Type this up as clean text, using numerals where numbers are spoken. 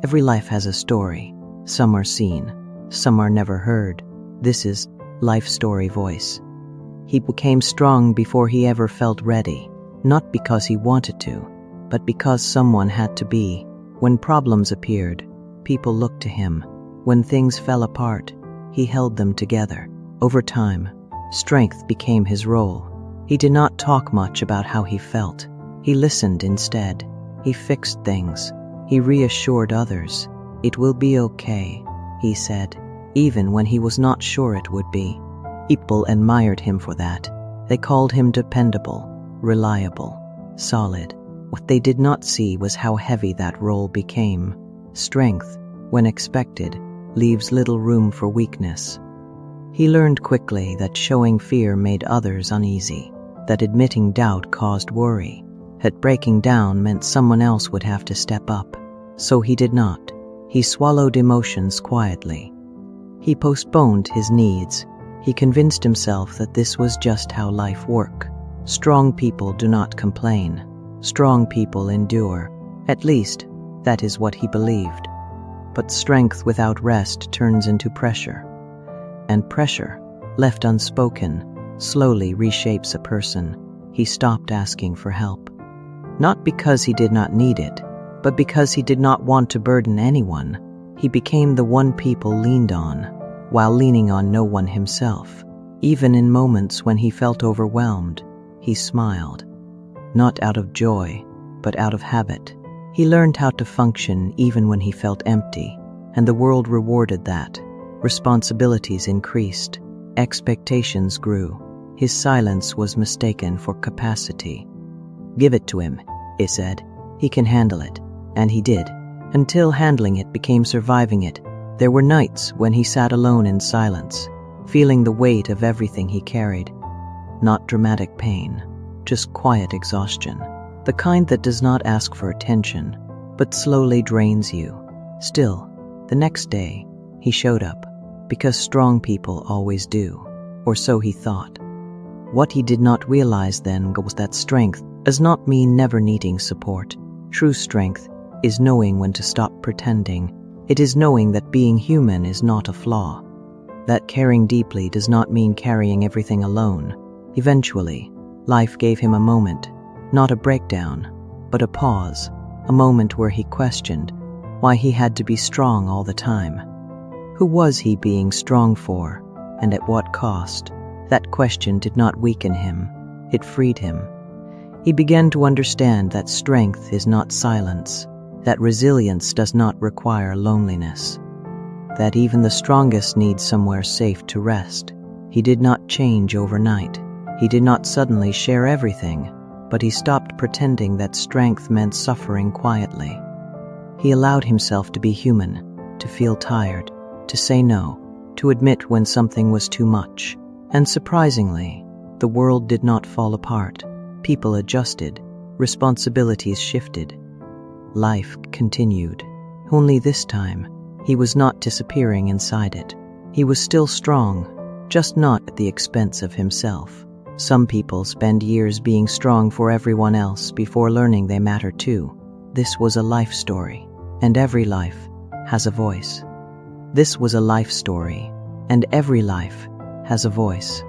Every life has a story. Some are seen, some are never heard. This is LifeStoryVoice. He became strong before he ever felt ready, not because he wanted to, but because someone had to be. When problems appeared, people looked to him. When things fell apart, he held them together. Over time, strength became his role. He did not talk much about how he felt. He listened instead. He fixed things. He reassured others. "It will be okay," he said, even when he was not sure it would be. People admired him for that. They called him dependable, reliable, solid. What they did not see was how heavy that role became. Strength, when expected, leaves little room for weakness. He learned quickly that showing fear made others uneasy, that admitting doubt caused worry, that breaking down meant someone else would have to step up. So he did not. He swallowed emotions quietly. He postponed his needs. He convinced himself that this was just how life worked. Strong people do not complain. Strong people endure. At least, that is what he believed. But strength without rest turns into pressure. And pressure, left unspoken, slowly reshapes a person. He stopped asking for help. Not because he did not need it, but because he did not want to burden anyone. He became the one people leaned on, while leaning on no one himself. Even in moments when he felt overwhelmed, he smiled. Not out of joy, but out of habit. He learned how to function even when he felt empty, and the world rewarded that. Responsibilities increased. Expectations grew. His silence was mistaken for capacity. "Give it to him," he said. "He can handle it." And he did, until handling it became surviving it. There were nights when he sat alone in silence, feeling the weight of everything he carried. Not dramatic pain, just quiet exhaustion. The kind that does not ask for attention, but slowly drains you. Still, the next day, he showed up, because strong people always do, or so he thought. What he did not realize then was that strength does not mean never needing support. True strength is knowing when to stop pretending. It is knowing that being human is not a flaw. That caring deeply does not mean carrying everything alone. Eventually, life gave him a moment, not a breakdown, but a pause, a moment where he questioned why he had to be strong all the time. Who was he being strong for, and at what cost? That question did not weaken him, it freed him. He began to understand that strength is not silence, that resilience does not require loneliness, that even the strongest need somewhere safe to rest. He did not change overnight. He did not suddenly share everything, but he stopped pretending that strength meant suffering quietly. He allowed himself to be human, to feel tired, to say no, to admit when something was too much. And surprisingly, the world did not fall apart. People adjusted, responsibilities shifted. Life continued. Only this time, he was not disappearing inside it. He was still strong, just not at the expense of himself. Some people spend years being strong for everyone else before learning they matter too. This was a life story, and every life has a voice. This was a life story, and every life has a voice.